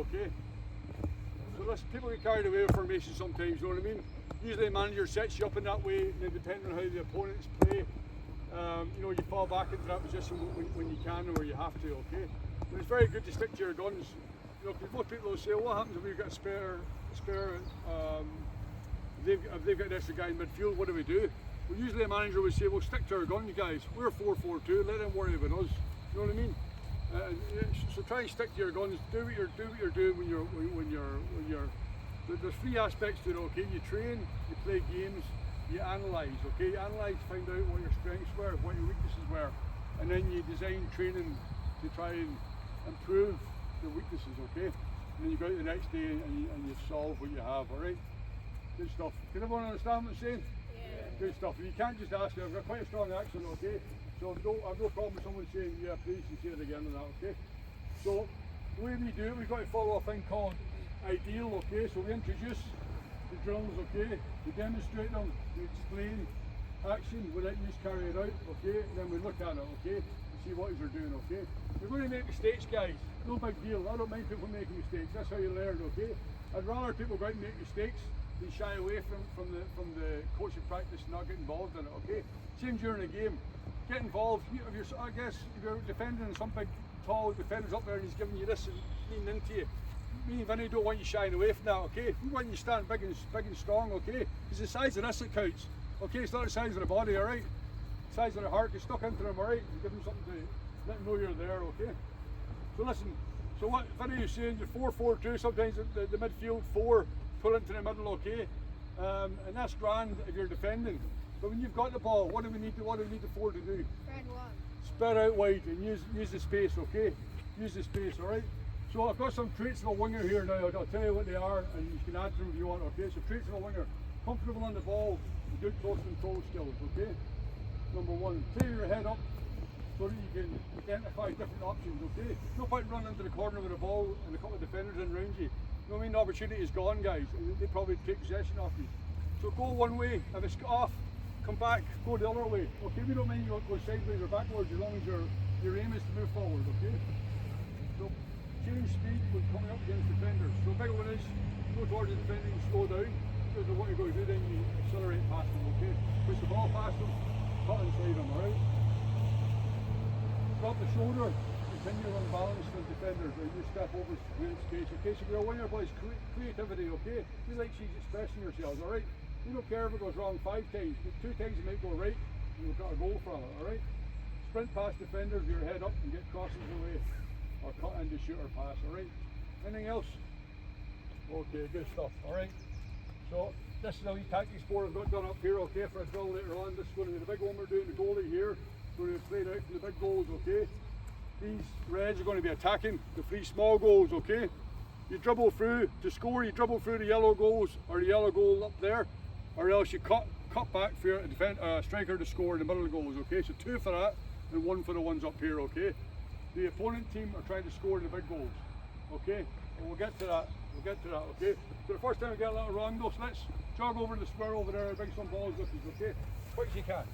Okay. So listen, people get carried away with formation sometimes, you know what I mean? Usually the manager sets you up in that way, and then depending on how the opponents play, you know, you fall back into that position when you can or you have to, okay? But it's very good to stick to your guns. You know, because most people will say, well, what happens if we've got a spare if they've got an extra guy in midfield, what do we do? Well, usually a manager would say, well, stick to our guns, guys. We're 4-4-2, let them worry about us. You know what I mean? So try and stick to your guns. Do what you're doing when you're. There's three aspects to it. Okay, you train, you play games, you analyse. Okay, you analyse, find out what your strengths were, what your weaknesses were, and then you design training to try and improve your weaknesses. Okay, and then you go out the next day and you solve what you have. All right, good stuff. Can everyone understand what I'm saying? Yeah. Good stuff. You can't just ask me. I've got quite a strong accent. Okay. So I've no problem with someone saying, yeah, please, and say it again and that, okay? So the way we do it, we've got to follow a thing called ideal, okay? So we introduce the drills, okay? We demonstrate them, we explain action, we let you carry it out, okay? And then we look at it, okay? And see what you're doing, okay? You're going to make mistakes, guys. No big deal. I don't mind people making mistakes. That's how you learn, okay? I'd rather people go out and make mistakes than shy away from the coaching practice and not get involved in it, okay? Same during a game. Get involved. I guess if you're defending and some big tall defender's up there and he's giving you this and leaning into you, me and Vinny don't want you shying away from that, okay? We want you to stand big and strong, okay? It's the size of this that counts, okay? It's not the size of the body, alright? The size of the heart, get stuck into them, alright? You give them something to let them know you're there, okay? So listen, so what Vinny is saying, you're 4-4-2, sometimes the midfield 4 pull into the middle, okay? And that's grand if you're defending. But when you've got the ball, what do we need the 4 to do? Spread wide. Spread out wide and use the space, okay? Use the space, alright? So I've got some traits of a winger here now. I'll tell you what they are and you can add to them if you want, okay? So traits of a winger. Comfortable on the ball, good close control skills, okay? Number 1, clear your head up so that you can identify different options, okay? No point running into the corner with a ball and a couple of defenders in around you. You know what I mean? The opportunity is gone, guys. They probably take possession off you. So go one way, if it's off, come back, go the other way. Okay, we don't mind you go sideways or backwards as long as your aim is to move forward, okay? So change speed when coming up against defenders. So the big one is go towards the defender and slow down. Because of what you're going to do, then you accelerate past them, okay? Push the ball past them, cut inside them, alright? Drop the shoulder, continue on balance with defenders, or you step over space. Okay, so you're a winger, boys, creativity, okay? You like she's expressing yourselves, alright? You don't care if it goes wrong 5 times, but 2 times it might go right, and you've got a goal from it, alright? Sprint past defenders, your head up and get crosses away, or cut into shoot or pass, alright? Anything else? Okay, good stuff, alright? So, this is how we tactics board I've got done up here, okay, for a drill later on. This is going to be the big one we're doing, the goalie here. We're going to play it out for the big goals, okay? These reds are going to be attacking the 3 small goals, okay? You dribble through to score, you dribble through the yellow goals, or the yellow goal up there, or else you cut back for a striker to score in the middle of the goals, okay? So 2 for that, and 1 for the ones up here, okay? The opponent team are trying to score in the big goals, okay? And we'll get to that, okay? So the first time we get a little wrong though, so let's jog over to the square over there and bring some balls with us, okay? Quick as you can.